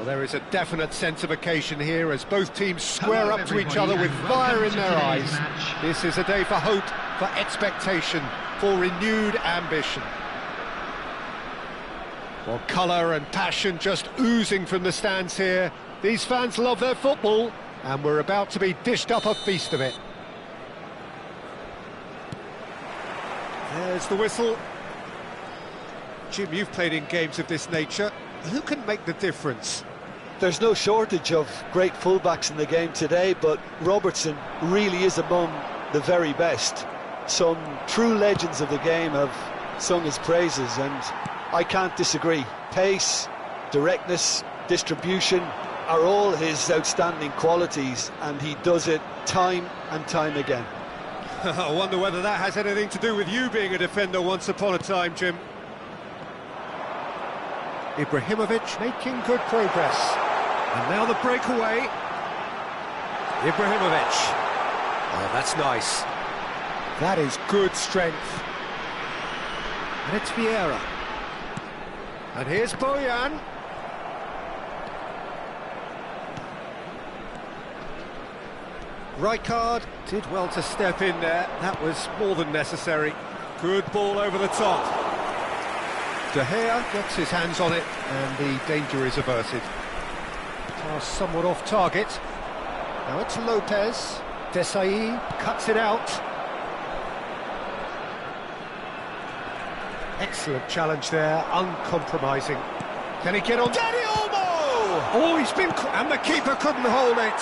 Well, there is a definite sense of occasion here as both teams square up to each other with fire in their eyes. This is a day for hope, for expectation, for renewed ambition. Well, colour and passion just oozing from the stands here. These fans love their football, and we're about to be dished up a feast of it. There's the whistle. Jim, you've played in games of this nature. Who can make the difference? There's no shortage of great fullbacks in the game today, but Robertson really is among the very best. Some true legends of the game have sung his praises, and I can't disagree. Pace, directness, distribution are all his outstanding qualities, and he does it time and time again. I wonder whether that has anything to do with you being a defender once upon a time, Jim. Ibrahimovic making good progress. And now the breakaway. Ibrahimovic. Oh, that's nice. That is good strength. And it's Vieira. And here's Bojan. Rijkaard did well to step in there. That was more than necessary. Good ball over the top. De Gea gets his hands on it, and the danger is averted. Pass somewhat off target. Now it's Lopez. Desai cuts it out. Excellent challenge there, uncompromising. Can he get on? Daddy Olmo! Oh, he's been... and the keeper couldn't hold it.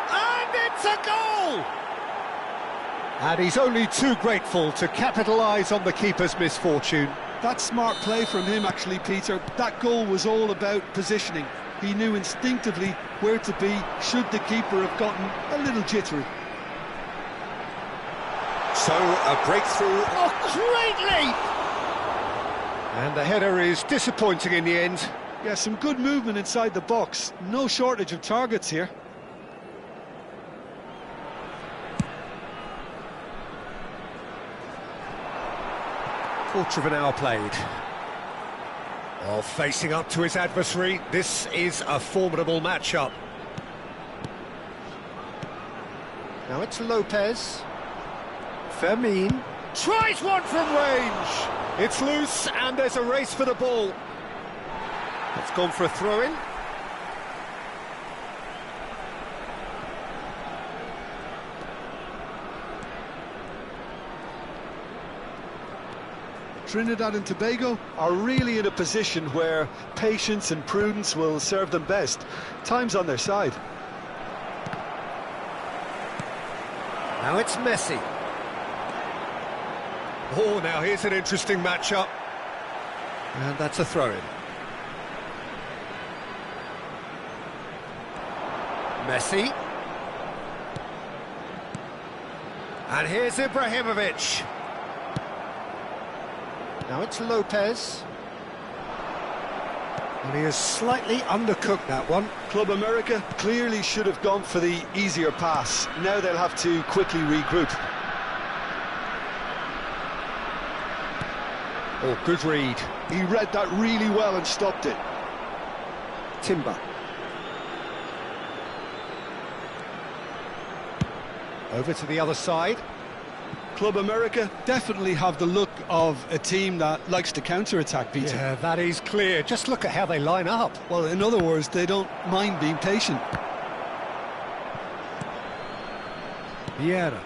And it's a goal! And he's only too grateful to capitalise on the keeper's misfortune. That's smart play from him, actually, Peter. That goal was all about positioning. He knew instinctively where to be should the keeper have gotten a little jittery. So, a breakthrough. Oh, great leap! And the header is disappointing in the end. Yeah, some good movement inside the box. No shortage of targets here. Quarter of an hour played. Oh, facing up to his adversary, this is a formidable matchup. Now it's Lopez. Fermin tries one from range. It's loose and there's a race for the ball. It's gone for a throw-in. Trinidad and Tobago are really in a position where patience and prudence will serve them best. Time's on their side. Now it's Messi. Oh, now here's an interesting matchup. And that's a throw-in. Messi. And here's Ibrahimovic. Now it's Lopez. And he has slightly undercooked that one. Club America clearly should have gone for the easier pass. Now they'll have to quickly regroup. Oh, good read. He read that really well and stopped it. Timber. Over to the other side. Club America definitely have the look of a team that likes to counter-attack, Peter. Yeah, that is clear. Just look at how they line up. Well, in other words, they don't mind being patient. Vieira.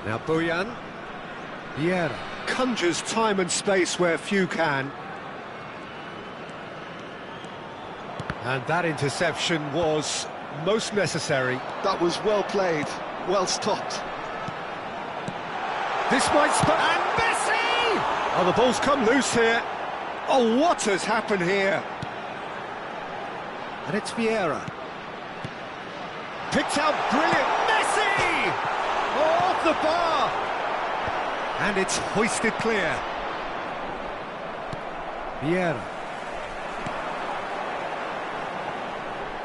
Now Bojan. Vieira conjures time and space where few can. And that interception was most necessary. That was well played, well stopped. This might and Messi! Oh, the ball's come loose here. Oh, what has happened here? And it's Vieira. Picked out brilliant. Messi! Oh, off the bar! And it's hoisted clear. Vieira.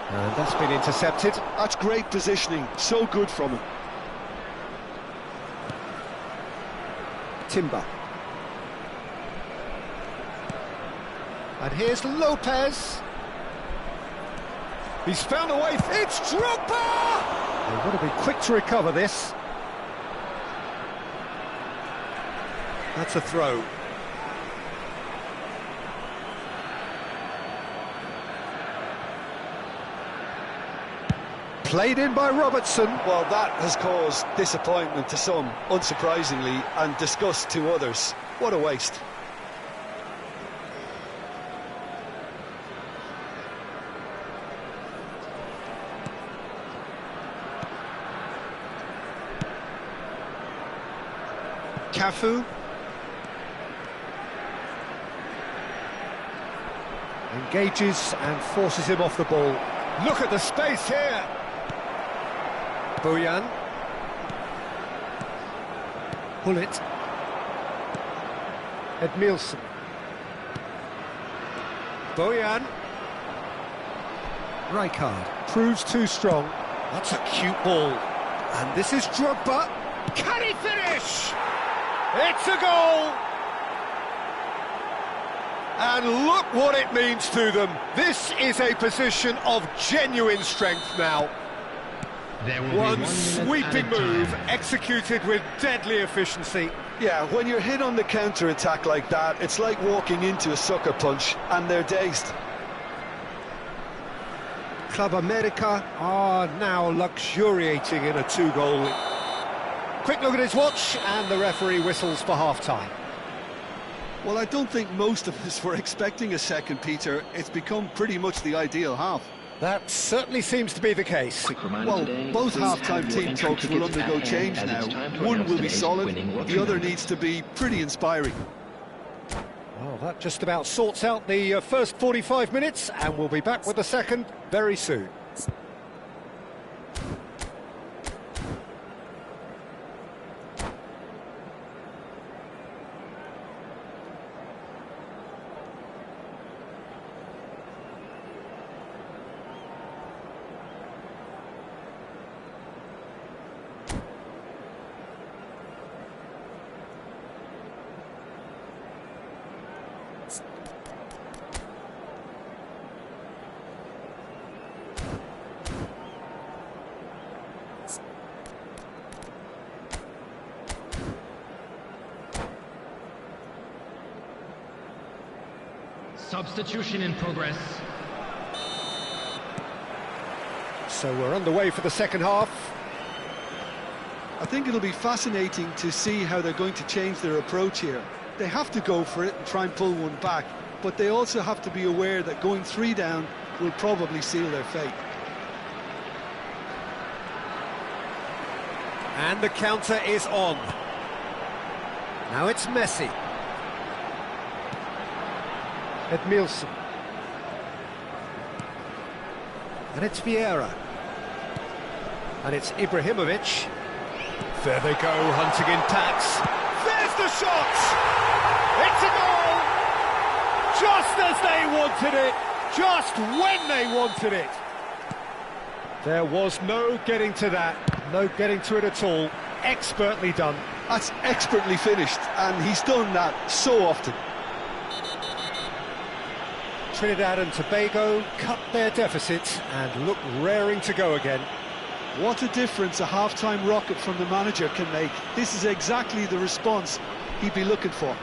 And that's been intercepted. That's great positioning, so good from him. Timber. And here's Lopez. He's found a way. It's Drogba! They would have been quick to recover this. That's a throw. Played in by Robertson. Well, that has caused disappointment to some, unsurprisingly, and disgust to others. What a waste. Cafu. Engages and forces him off the ball. Look at the space here. Bojan. Hullet. Edmilson. Bojan. Rijkaard proves too strong. That's a cute ball. And this is Drogba. Can he finish? It's a goal! And look what it means to them. This is a position of genuine strength now. One sweeping move executed with deadly efficiency. Yeah, when you're hit on the counter-attack like that, it's like walking into a sucker punch, and they're dazed. Club America are now luxuriating in a 2-goal lead. Quick look at his watch, and the referee whistles for half-time. Well, I don't think most of us were expecting a second, Peter. It's become pretty much the ideal half. That certainly seems to be the case. Well, both half-time team talks will undergo change now. One will be solid, the other needs to be pretty inspiring. Well, that just about sorts out the first 45 minutes, and we'll be back with the second very soon. Substitution in progress. So we're underway for the second half. I think it'll be fascinating to see how they're going to change their approach here. They have to go for it and try and pull one back, but they also have to be aware that going 3 down will probably seal their fate. And the counter is on. Now it's Messi. Edmilson. And it's Vieira. And it's Ibrahimovic. There they go, hunting in packs. There's the shot! It's a goal! Just as they wanted it, just when they wanted it. There was no getting to that, no getting to it at all. Expertly done. That's expertly finished, and he's done that so often. Trinidad and Tobago cut their deficit and look raring to go again. What a difference a half-time rocket from the manager can make. This is exactly the response he'd be looking for.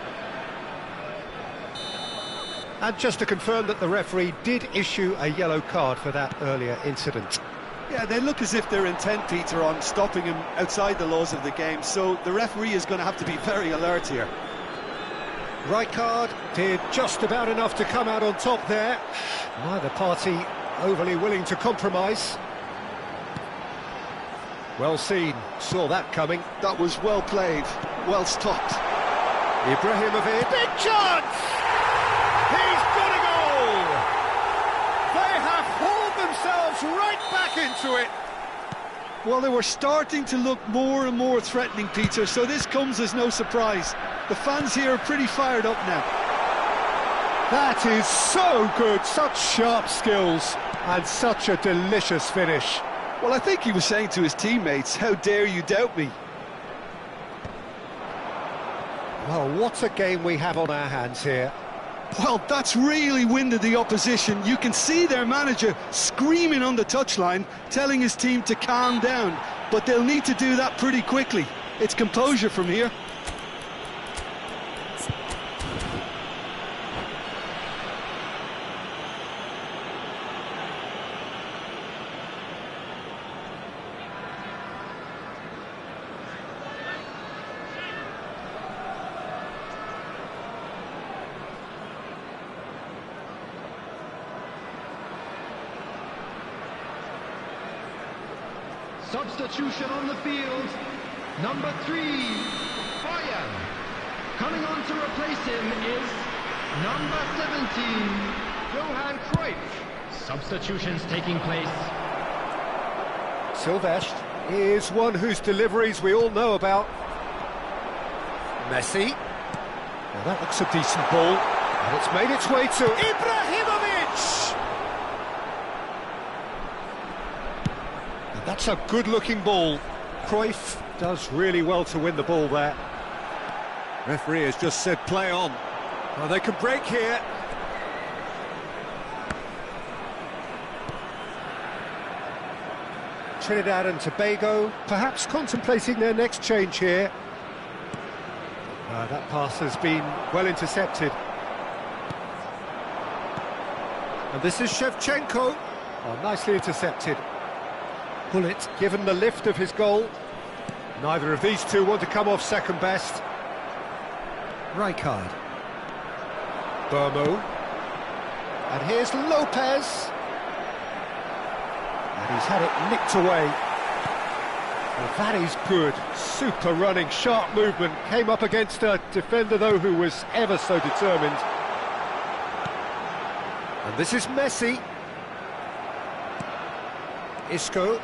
And just to confirm that the referee did issue a yellow card for that earlier incident. Yeah, they look as if they're intent, Peter, on stopping him outside the laws of the game, so the referee is going to have to be very alert here. Rijkaard did just about enough to come out on top there. Neither party overly willing to compromise. Well seen, saw that coming. That was well played, well stopped. Ibrahimovic, big chance! He's got a goal! They have hauled themselves right back into it. Well, they were starting to look more and more threatening, Peter, so this comes as no surprise. The fans here are pretty fired up now. That is so good, such sharp skills, and such a delicious finish. Well, I think he was saying to his teammates, how dare you doubt me? Well, what a game we have on our hands here. Well, that's really winded the opposition. You can see their manager screaming on the touchline, telling his team to calm down. But they'll need to do that pretty quickly. It's composure from here. Substitution on the field. Number 3, Bayern. Coming on to replace him is number 17, Johan Cruyff. Substitutions taking place. Silvestre is one whose deliveries we all know about. Messi. Now that looks a decent ball. And it's made its way to Ibrahimovic. And that's a good-looking ball. Cruyff does really well to win the ball there. Referee has just said play on. Oh, they can break here. Trinidad and Tobago perhaps contemplating their next change here. That pass has been well intercepted. And this is Shevchenko. Oh, nicely intercepted. Bullet given the lift of his goal. Neither of these two want to come off second best. Rijkaard. Burmo. And here's Lopez. And he's had it nicked away. Well, that is good. Super running, sharp movement. Came up against a defender, though, who was ever so determined. And this is Messi. Isco.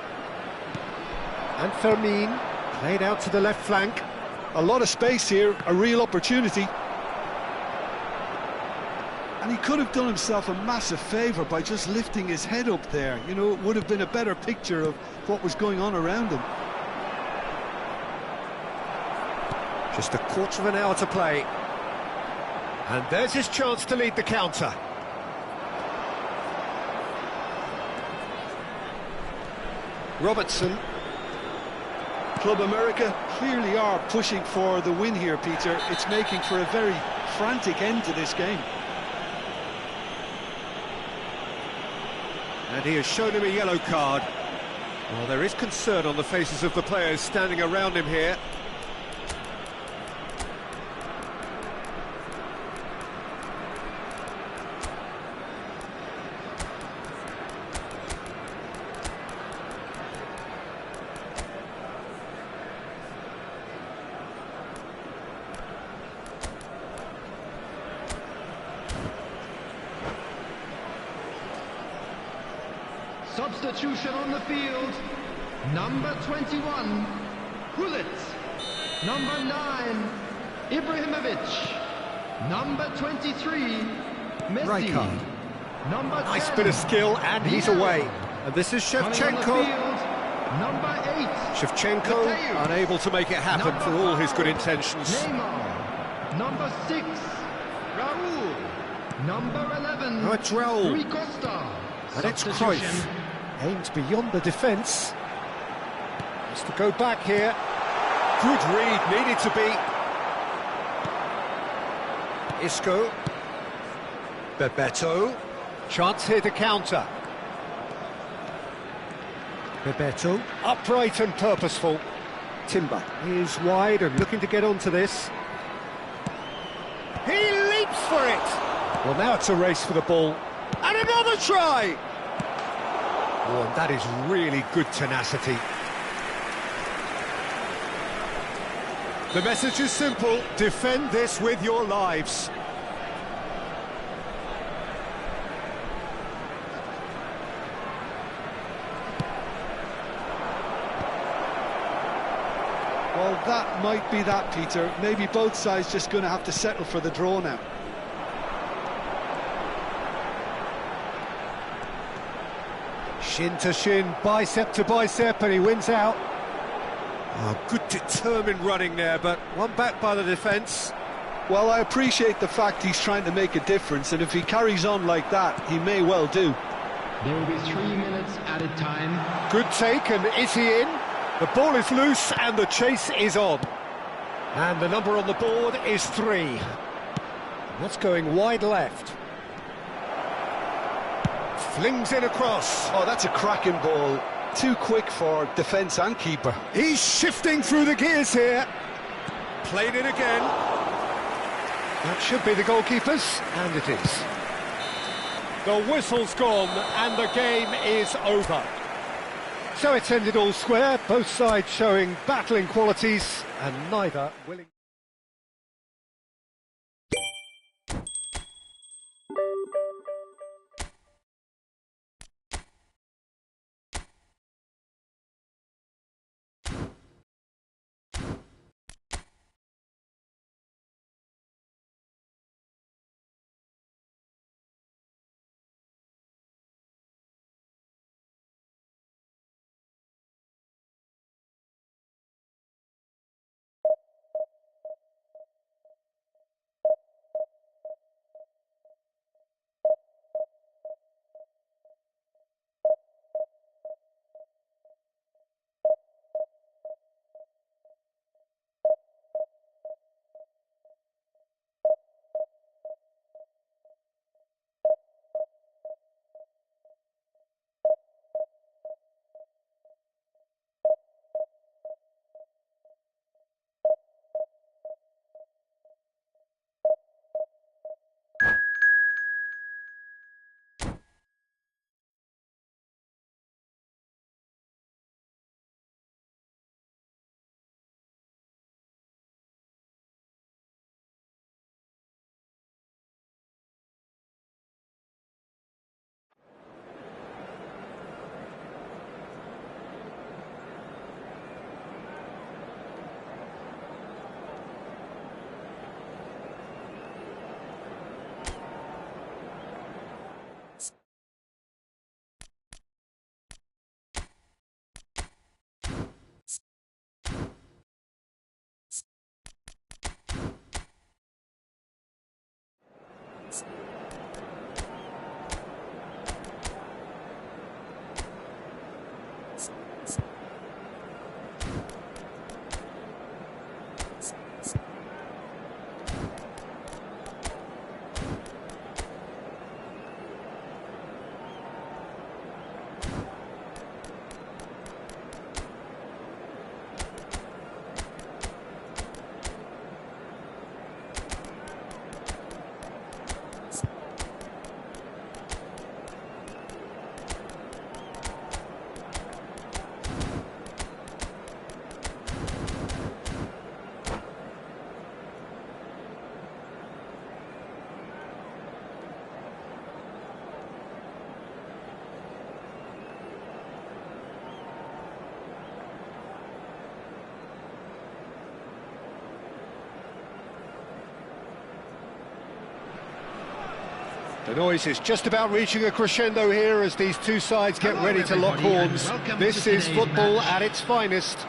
And Fermin. Played out to the left flank. A lot of space here, a real opportunity. And he could have done himself a massive favour by just lifting his head up there. You know, it would have been a better picture of what was going on around him. Just a quarter of an hour to play. And there's his chance to lead the counter. Robertson. Club America clearly are pushing for the win here, Peter. It's making for a very frantic end to this game. And he has shown him a yellow card. Well, there is concern on the faces of the players standing around him here. Substitution on the field. Number 21, Gullit. Number 9, Ibrahimovic. Number 23, Messi. Rijkaard. Number 10, Nice bit of skill, and he's away. And this is Shevchenko. Number 8, Shevchenko Mateo. unable to make it happen for all his good intentions. Neymar. Number 6, Raul. Number 11, Oh, it's Raul. Rui Costa. And it's Substitution. Cruyff. Aimed beyond the defence. Has to go back here. Good read, needed to be. Isco. Bebeto. Chance here to counter. Bebeto. Upright and purposeful. Timber is wide and looking to get onto this. He leaps for it. Well, now it's a race for the ball. And another try! Oh, and that is really good tenacity. The message is simple: defend this with your lives. Well, that might be that, Peter. Maybe both sides just going to have to settle for the draw now. Shin to shin, bicep to bicep, and he wins out. Oh, good determined running there, but one back by the defence. Well, I appreciate the fact he's trying to make a difference, and if he carries on like that, he may well do. There will be 3 minutes added time. Good take, and is he in? The ball is loose and the chase is on. And the number on the board is 3. That's going wide left. Flings in across. Oh, that's a cracking ball. Too quick for defence and keeper. He's shifting through the gears here. Played it again. That should be the goalkeeper's, and it is. The whistle's gone, and the game is over. So it's ended all square, both sides showing battling qualities, and neither willing... The noise is just about reaching a crescendo here as these two sides get ready to lock horns. This is football at its finest.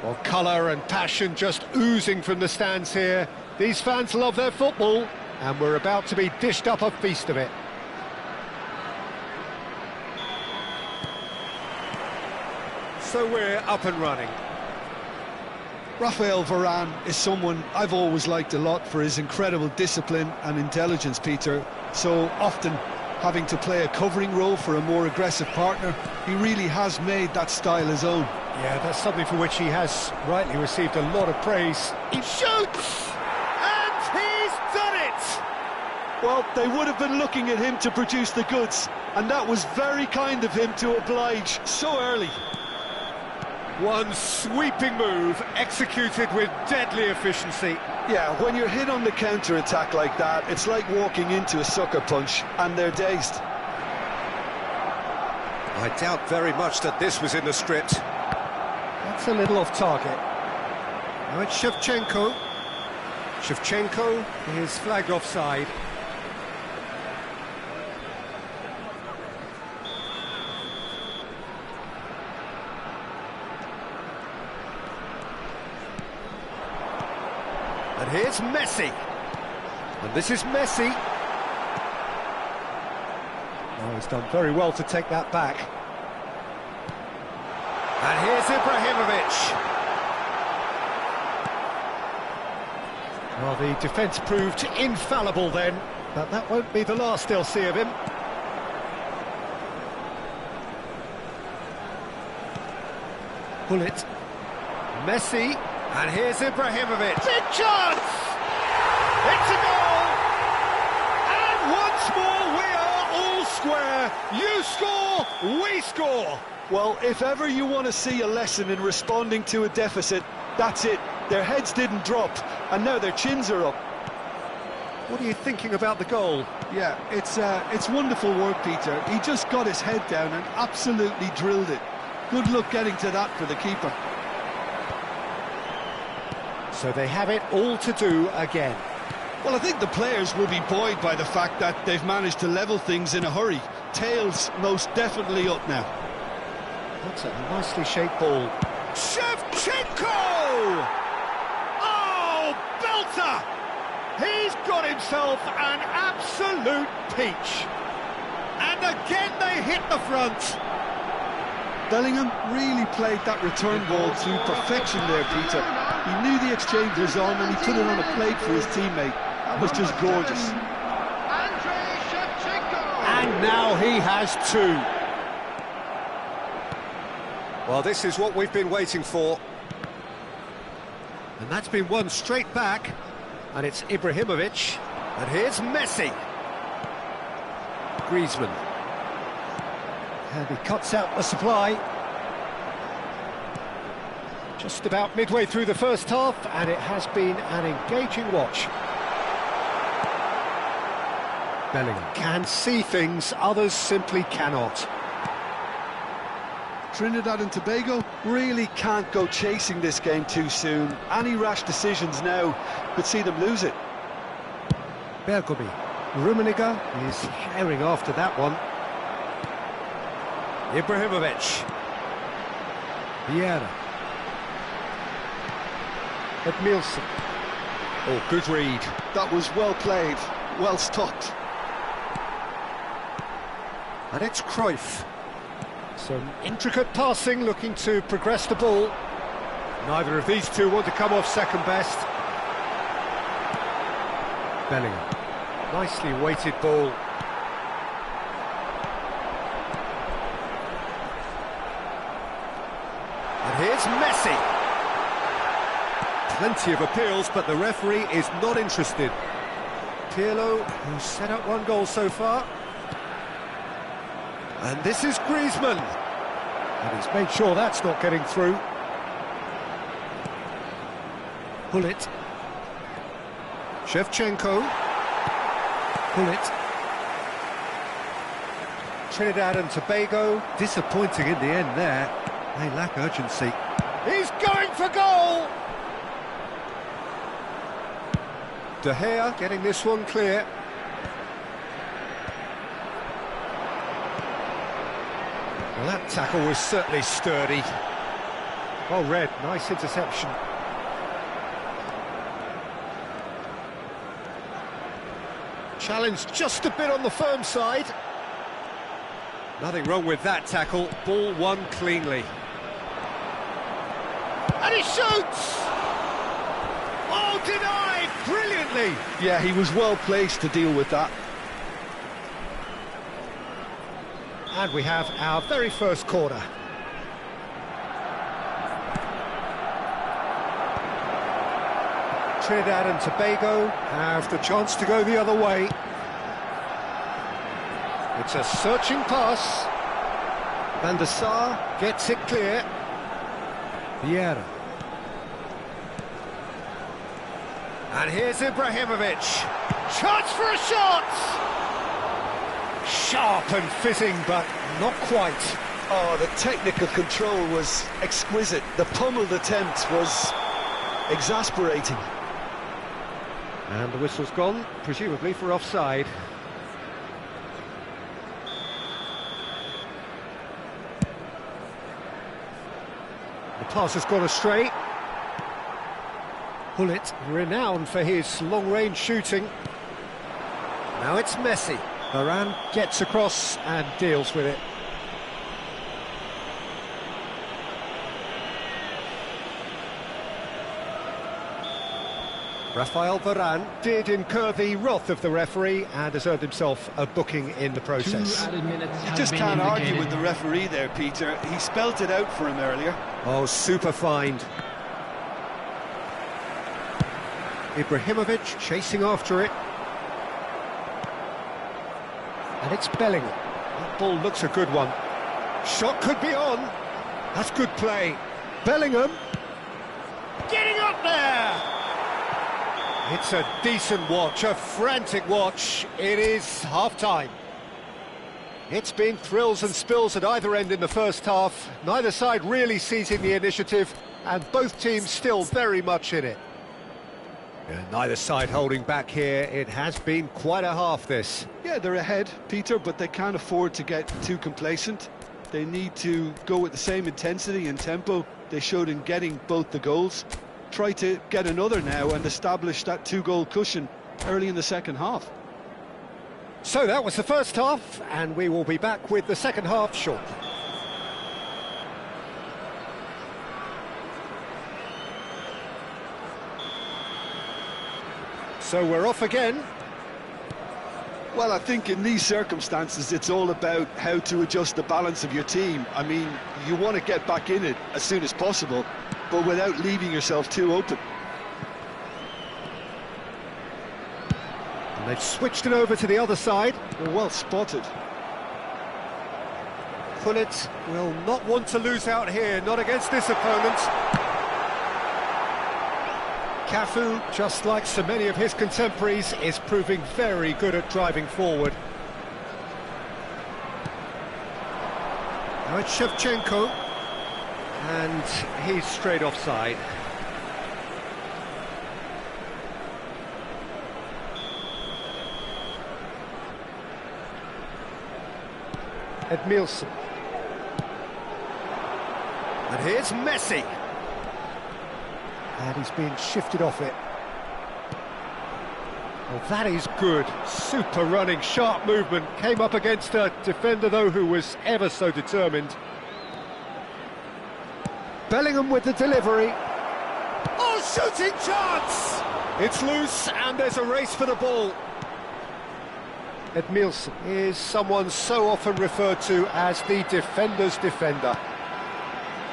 Well, colour and passion just oozing from the stands here. These fans love their football, and we're about to be dished up a feast of it. So we're up and running. Raphael Varane is someone I've always liked a lot for his incredible discipline and intelligence, Peter. So often having to play a covering role for a more aggressive partner, he really has made that style his own. Yeah, that's something for which he has rightly received a lot of praise. He shoots! And he's done it! Well, they would have been looking at him to produce the goods, and that was very kind of him to oblige so early. One sweeping move, executed with deadly efficiency. Yeah, when you're hit on the counter-attack like that, it's like walking into a sucker punch, and they're dazed. I doubt very much that this was in the script. That's a little off target. Now it's Shevchenko. Shevchenko is flagged offside. And here's Messi. And this is Messi. Oh, he's done very well to take that back. And here's Ibrahimovic. Well, the defence proved infallible then, but that won't be the last they'll see of him. Bullet. Messi. And here's Ibrahimovic. Big chance! It's a goal! And once more we are all square. You score, we score. Well, if ever you want to see a lesson in responding to a deficit, that's it. Their heads didn't drop, and now their chins are up. What are you thinking about the goal? Yeah, it's wonderful work, Peter. He just got his head down and absolutely drilled it. Good luck getting to that for the keeper. So they have it all to do again. Well, I think the players will be buoyed by the fact that they've managed to level things in a hurry. Tails most definitely up now. That's a nicely shaped ball. Shevchenko! Oh, belter! He's got himself an absolute peach. And again they hit the front. Bellingham really played that return ball to perfection there, Peter. He knew the exchange was on and he put it on a plate for his teammate. That was just gorgeous. And now he has two. Well, this is what we've been waiting for. And that's been won straight back. And it's Ibrahimovic. And here's Messi. Griezmann. And he cuts out the supply. Just about midway through the first half, and it has been an engaging watch. Bellingham can see things others simply cannot. Trinidad and Tobago Really can't go chasing this game too soon. Any rash decisions now could see them lose it. Bergomi. Rummenigge is herring after that one. Ibrahimovic. Vieira. Edmilson. Oh, good read. That was well played, well stopped. And it's Cruyff. Some intricate passing, looking to progress the ball. Neither of these two want to come off second best. Bellingham. Nicely weighted ball. And here's Messi. Plenty of appeals, but the referee is not interested. Pirlo, who's set up one goal so far. And this is Griezmann. And he's made sure that's not getting through. Bullet. Shevchenko. Bullet. Trinidad and Tobago, disappointing in the end there. They lack urgency. He's going for goal! De Gea getting this one clear. Well, that tackle was certainly sturdy. Well read, nice interception. Challenged just a bit on the firm side. Nothing wrong with that tackle, ball won cleanly. And he shoots! Oh, denied brilliantly! Yeah, he was well placed to deal with that. And we have our very first corner. Trinidad and Tobago have the chance to go the other way. It's a searching pass. Van der Sar gets it clear. Vieira. And here's Ibrahimovic. Chance for a shot! Sharp and fitting, but not quite. Oh, the technical control was exquisite. The pummeled attempt was exasperating. And the whistle's gone, presumably for offside. The pass has gone astray. Gullit, renowned for his long-range shooting. Now it's Messi. Varane gets across and deals with it. Rafael Varane did incur the wrath of the referee and has earned himself a booking in the process. 2 added minutes You have just been can't argue indicated. with the referee there, Peter. He spelt it out for him earlier. Oh, super find. Ibrahimovic chasing after it. And it's Bellingham. That ball looks a good one. Shot could be on. That's good play. Bellingham getting up there. It's a decent watch, a frantic watch. It is half-time. It's been thrills and spills at either end in the first half. Neither side really seizing the initiative, and both teams still very much in it. And neither side holding back here. It has been quite a half, this. Yeah, they're ahead, Peter, but they can't afford to get too complacent. They need to go with the same intensity and tempo they showed in getting both the goals. Try to get another now and establish that 2-goal cushion early in the second half. So that was the first half, and we will be back with the second half shortly. So we're off again. Well, I think in these circumstances, it's all about how to adjust the balance of your team. I mean, you want to get back in it as soon as possible, but without leaving yourself too open. And they've switched it over to the other side. Well spotted. Gullit will not want to lose out here, not against this opponent. Cafu, just like so many of his contemporaries, is proving very good at driving forward. Now it's Shevchenko, and he's straight offside. Edmilson. And here's Messi. And he's being shifted off it. Well, that is good. Super running, sharp movement. Came up against a defender, though, who was ever so determined. Bellingham with the delivery. Oh, shooting chance! It's loose, and there's a race for the ball. Edmilson is someone so often referred to as the defender's defender.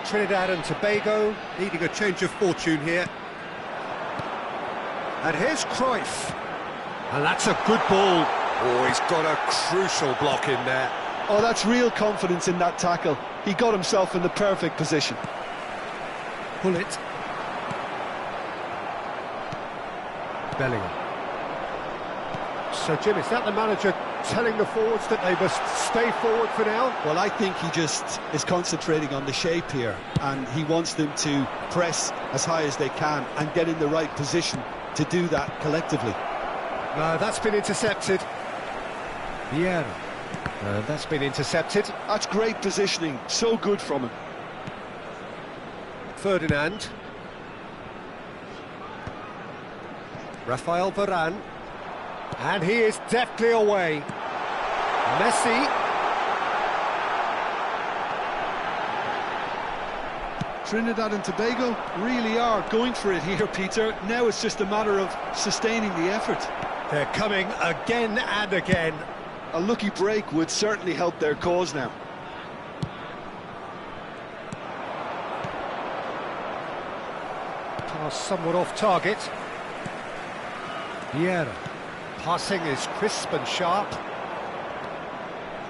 Trinidad and Tobago needing a change of fortune here. And here's Cruyff. And that's a good ball. Oh, he's got a crucial block in there. Oh, that's real confidence in that tackle. He got himself in the perfect position. Gullit. Bellingham. So, Jim, is that the manager telling the forwards that they must stay forward for now? Well, I think he just is concentrating on the shape here, and he wants them to press as high as they can and get in the right position to do that collectively. That's been intercepted. Vieira. That's been intercepted. That's great positioning, so good from him. Ferdinand. Rafael Varane. And he is deftly away. Messi. Trinidad and Tobago really are going for it here, Peter. Now it's just a matter of sustaining the effort. They're coming again and again. A lucky break would certainly help their cause now. Pass somewhat off target. Vieira. Passing is crisp and sharp.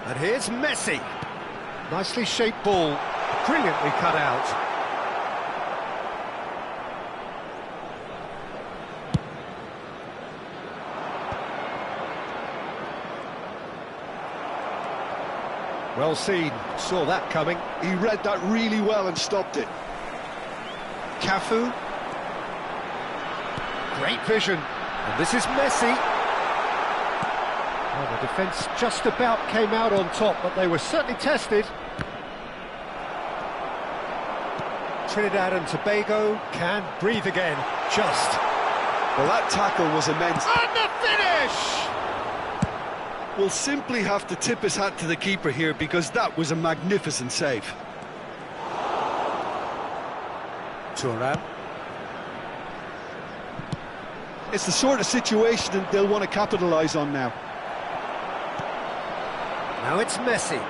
And here's Messi. Nicely shaped ball. Brilliantly cut out. Well seen, saw that coming. He read that really well and stopped it. Cafu. Great vision. And this is Messi. Well, the defence just about came out on top, but they were certainly tested. Trinidad and Tobago can breathe again. Just. Well, that tackle was immense. And the finish! We'll simply have to tip his hat to the keeper here because that was a magnificent save. Thuram. It's the sort of situation that they'll want to capitalise on now. Now it's Messi.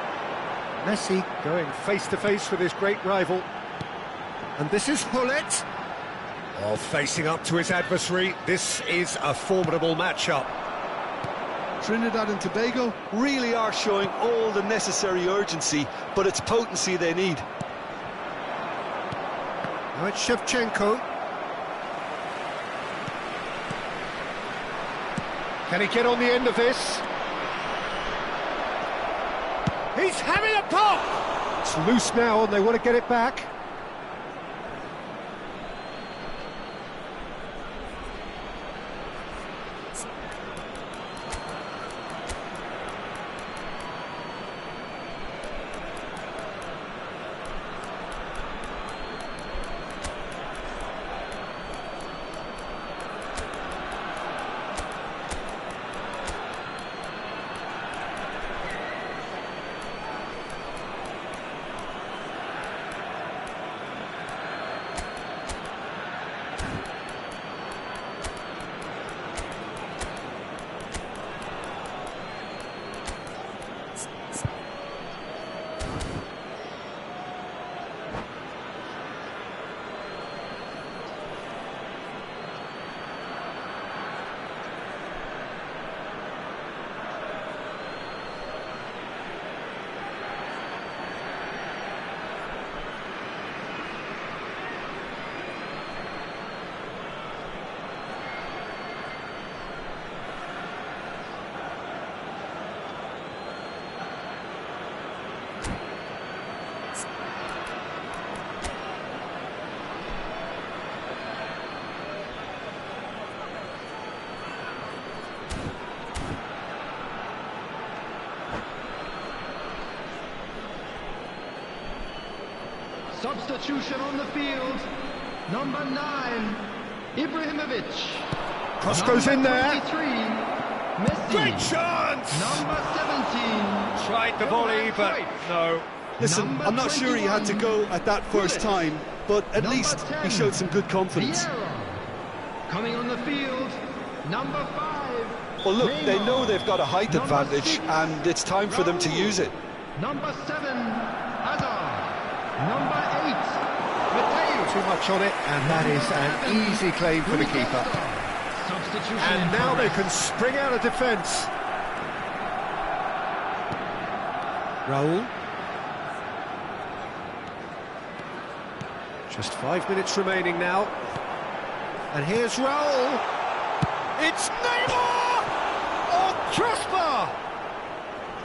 Messi going face-to-face with his great rival. And this is Hullet. Oh, facing up to his adversary. This is a formidable matchup. Trinidad and Tobago. Really are showing all the necessary urgency, but it's potency they need. Now it's Shevchenko. Can he get on the end of this? He's having a pop! It's loose now and they want to get it back. Substitution on the field. Number 9, Ibrahimovic. Cross goes in there. 23, Messi. Great chance! Number 17. Tried the volley, but no. Listen, Number I'm not sure he had to 21. go at that first time, but at Number least 10, he showed some good confidence. Vieira. Coming on the field, number 5. Well, look, they Neymar. know they've got a height Number advantage, 6, and it's time for them to use it. Number 7, Hazard. Number 8, Mateo. Too much on it, and that is an easy claim for the keeper. Substitution. And now they can spring out of defence. Raul. Just 5 minutes remaining now. And here's Raul. It's Neymar! Oh, crossbar!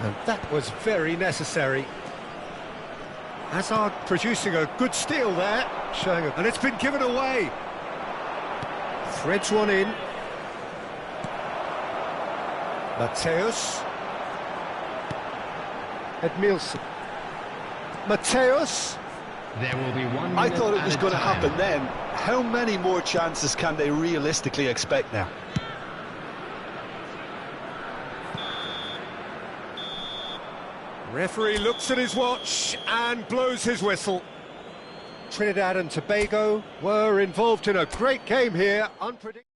And that was very necessary. Hazard producing a good steal there, showing and it's been given away. Threads one in. Mateus. Edmilson. Mateus. There will be 1 minute I thought it was added going to time. happen then. How many more chances can they realistically expect now? Referee looks at his watch and blows his whistle. Trinidad and Tobago were involved in a great game here, unpredictable.